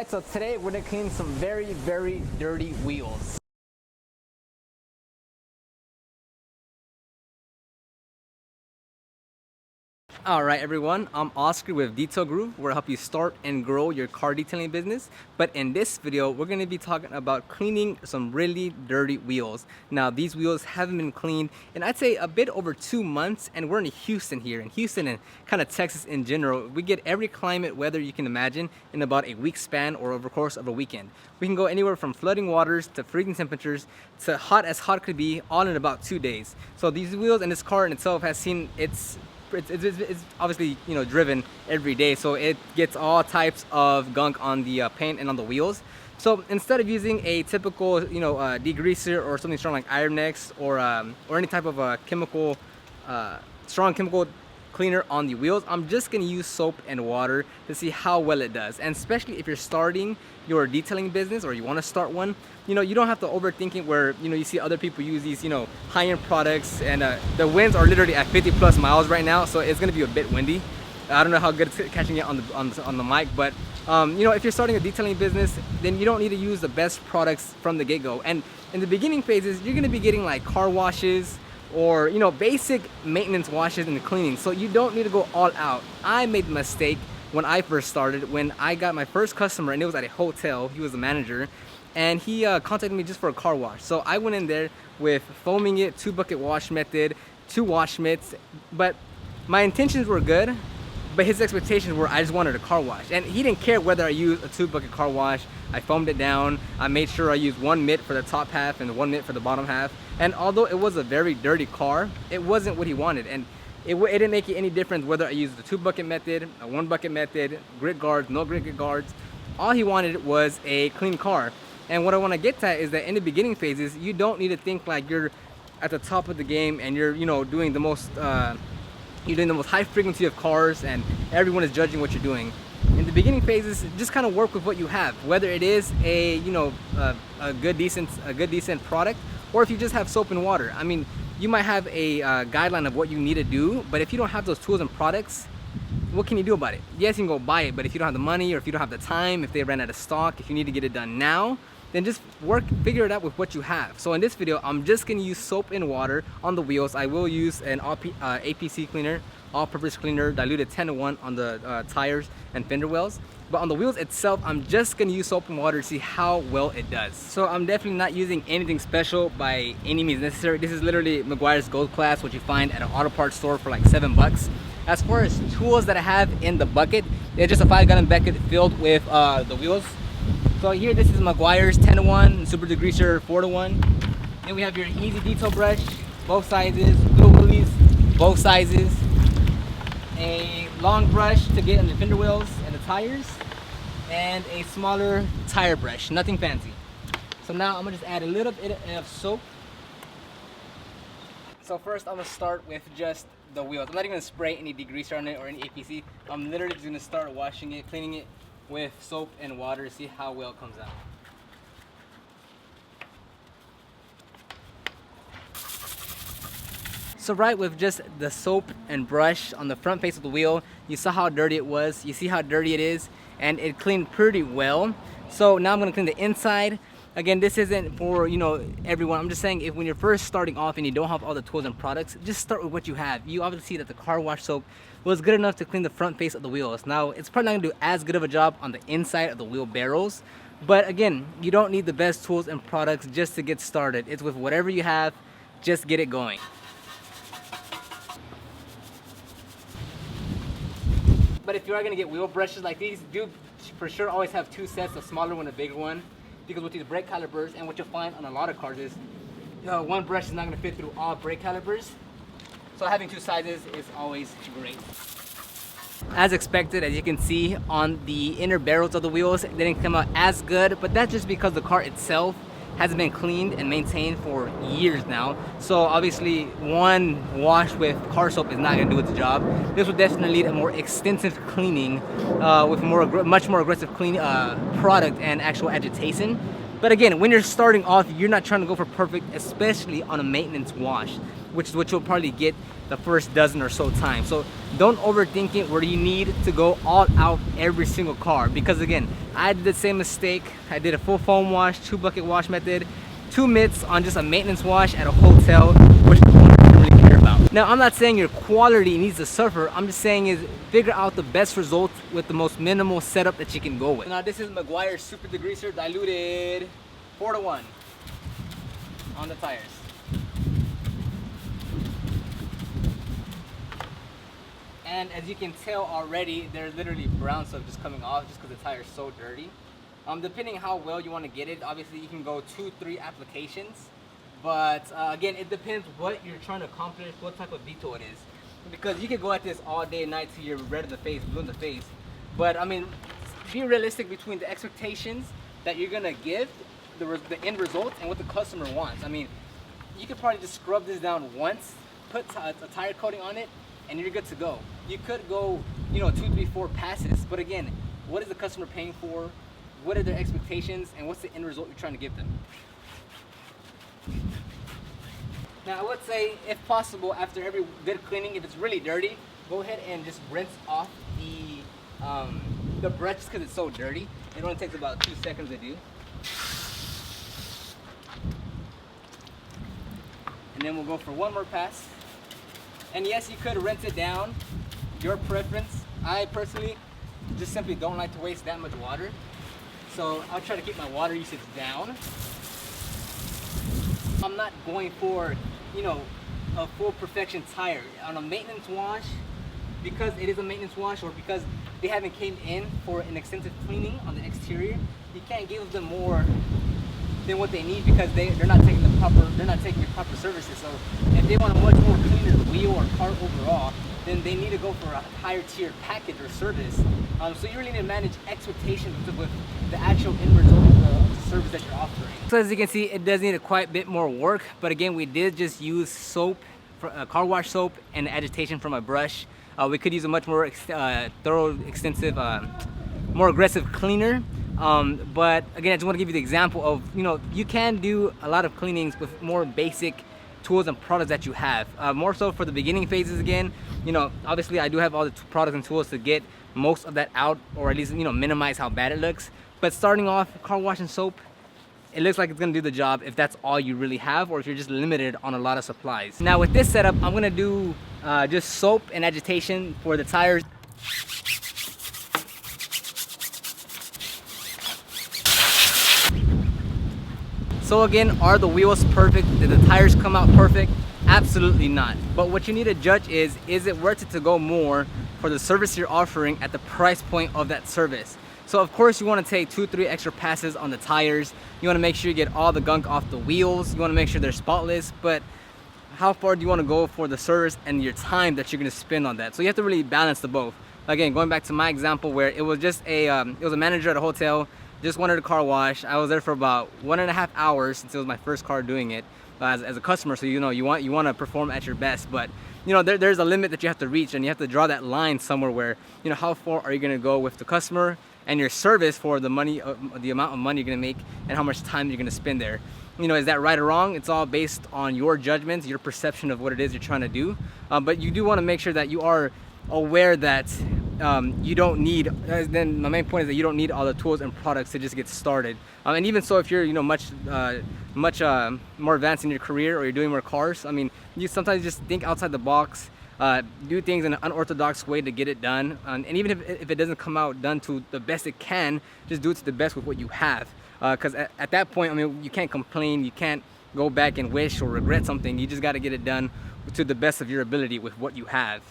Alright, so today we're gonna clean some very, very dirty wheels. Alright everyone, I'm Oscar with Detail Groove, where I help you start and grow your car detailing business. But in this video, we're going to be talking about cleaning some really dirty wheels. Now these wheels haven't been cleaned in I'd say a bit over 2 months, and we're in Houston here. In Houston and kind of Texas in general, we get every climate weather you can imagine in about a week span or over the course of a weekend. We can go anywhere from flooding waters to freezing temperatures to hot as hot could be, all in about 2 days. So these wheels and this car in itself has seen it's obviously, you know, driven every day, so it gets all types of gunk on the paint and on the wheels. So instead of using a typical, you know, degreaser or something strong like Iron-X or any type of chemical, strong chemical cleaner on the wheels, I'm just gonna use soap and water to see how well it does. And especially if you're starting your detailing business or you want to start one, you know, you don't have to overthink it where, you know, you see other people use these, you know, high-end products, and the winds are literally at 50 plus miles right now, so it's gonna be a bit windy. I don't know how good it's catching it on the mic, but you know, if you're starting a detailing business, then you don't need to use the best products from the get-go. And in the beginning phases, you're gonna be getting like car washes or, you know, basic maintenance washes and cleaning, so you don't need to go all out. I made the mistake when I first started, when I got my first customer, and it was at a hotel. He was the manager, and he contacted me just for a car wash. So I went in there with foaming it, 2-bucket wash method, 2 wash mitts, but my intentions were good, but his expectations were I just wanted a car wash. And he didn't care whether I used a 2-bucket car wash. I foamed it down. I made sure I used 1 mitt for the top half and 1 mitt for the bottom half. And although it was a very dirty car, it wasn't what he wanted. And it didn't make any difference whether I used the 2-bucket method, a 1-bucket method, grit guards, no grit guards. All he wanted was a clean car. And what I want to get at is that in the beginning phases, you don't need to think like you're at the top of the game and you're, you know, doing the most high frequency of cars and everyone is judging what you're doing. In the beginning phases, just kind of work with what you have, whether it is a, you know, a good decent product, or if you just have soap and water. I mean, you might have a guideline of what you need to do, but if you don't have those tools and products, what can you do about it? Yes, you can go buy it, but if you don't have the money, or if you don't have the time, if they ran out of stock, if you need to get it done now, then just figure it out with what you have. So in this video, I'm just gonna use soap and water on the wheels. I will use an APC cleaner, all-purpose cleaner, diluted 10:1 on the tires and fender wells. But on the wheels itself, I'm just gonna use soap and water to see how well it does. So I'm definitely not using anything special by any means necessary. This is literally Meguiar's Gold Class, which you find at an auto parts store for like $7. As far as tools that I have in the bucket, it's just a 5-gallon bucket filled with the wheels. So here, this is Meguiar's 10:1, Super Degreaser 4:1. Then we have your easy detail brush, both sizes, wheel willies, both sizes. A long brush to get on the fender wheels and the tires, and a smaller tire brush, nothing fancy. So now I'm gonna just add a little bit of soap. So first I'm gonna start with just the wheels. I'm not even gonna spray any degreaser on it or any APC. I'm literally just gonna start washing it, cleaning it with soap and water to see how well it comes out. So right with just the soap and brush on the front face of the wheel, you saw how dirty it was, you see how dirty it is, and it cleaned pretty well. So now I'm gonna clean the inside. Again, this isn't for, you know, everyone. I'm just saying, if when you're first starting off and you don't have all the tools and products, just start with what you have. You obviously see that the car wash soap was good enough to clean the front face of the wheels. Now, it's probably not gonna do as good of a job on the inside of the wheel barrels, but again, you don't need the best tools and products just to get started. It's with whatever you have, just get it going. But if you are gonna get wheel brushes like these, do for sure always have 2 sets, a smaller one, a bigger one. Because with these brake calipers, and what you'll find on a lot of cars is, one brush is not gonna fit through all brake calipers. So having 2 sizes is always great. As expected, as you can see on the inner barrels of the wheels, it didn't come out as good, but that's just because the car itself hasn't been cleaned and maintained for years now. So obviously 1 wash with car soap is not gonna do its job. This would definitely need a more extensive cleaning with much more aggressive clean product and actual agitation. But again, when you're starting off, you're not trying to go for perfect, especially on a maintenance wash, which is what you'll probably get the first dozen or so times. So don't overthink it where you need to go all out every single car, because again, I did the same mistake. I did a full foam wash, 2-bucket wash method, 2 mitts on just a maintenance wash at a hotel, which the owner didn't really care about. Now, I'm not saying your quality needs to suffer. I'm just saying is figure out the best results with the most minimal setup that you can go with. Now, this is Meguiar's Super Degreaser diluted 4-to-1 on the tires. And as you can tell already, there's literally brown stuff just coming off just because the tire is so dirty. Depending how well you want to get it, obviously you can go 2-3 applications. But again, it depends what you're trying to accomplish, what type of veto it is. Because you can go at this all day and night till you're red in the face, blue in the face. But I mean, be realistic between the expectations that you're gonna give, the end result, and what the customer wants. I mean, you could probably just scrub this down once, put a tire coating on it, and you're good to go. You could go, 2, 3, 4 passes, but again, what is the customer paying for? What are their expectations, and what's the end result you're trying to give them? Now, I would say, if possible, after every good cleaning, if it's really dirty, go ahead and just rinse off the brush just because it's so dirty. It only takes about 2 seconds to do. And then we'll go for one more pass. And yes, you could rinse it down, your preference. I personally just simply don't like to waste that much water. So I'll try to keep my water usage down. I'm not going for, a full perfection tire. On a maintenance wash, because it is a maintenance wash or because they haven't came in for an extensive cleaning on the exterior, you can't give them more than what they need because they're not taking the proper services. So if they want a much more cleaner wheel or car overall, then they need to go for a higher tier package or service. So you really need to manage expectations with the actual end result of the service that you're offering. So as you can see, it does need quite a bit more work, but again, we did just use soap, car wash soap, and agitation from a brush. We could use a much more thorough, extensive, more aggressive cleaner. But again, I just want to give you the example of, you can do a lot of cleanings with more basic tools and products that you have. More so for the beginning phases again, obviously I do have all the products and tools to get most of that out, or at least, minimize how bad it looks. But starting off, car wash and soap, it looks like it's gonna do the job if that's all you really have, or if you're just limited on a lot of supplies. Now with this setup, I'm gonna do just soap and agitation for the tires. So again, are the wheels perfect? Did the tires come out perfect? Absolutely not. But what you need to judge is it worth it to go more for the service you're offering at the price point of that service? So of course you want to take 2-3 extra passes on the tires. You want to make sure you get all the gunk off the wheels. You want to make sure they're spotless, but how far do you want to go for the service and your time that you're going to spend on that? So you have to really balance the both. Again, going back to my example where it was just a manager at a hotel, just wanted a car wash. I was there for about 1.5 hours since it was my first car doing it as a customer. So you want to perform at your best, but there's a limit that you have to reach, and you have to draw that line somewhere where how far are you going to go with the customer and your service for the money, the amount of money you're going to make, and how much time you're going to spend there. Is that right or wrong? It's all based on your judgments, your perception of what it is you're trying to do. But you do want to make sure that you are aware that you don't need, then my main point is that you don't need all the tools and products to just get started. And even so, if you're much more advanced in your career, or you're doing more cars, you sometimes just think outside the box, do things in an unorthodox way to get it done, and even if it doesn't come out done to the best it can, just do it to the best with what you have, because at that point, you can't complain, you can't go back and wish or regret something. You just got to get it done to the best of your ability with what you have.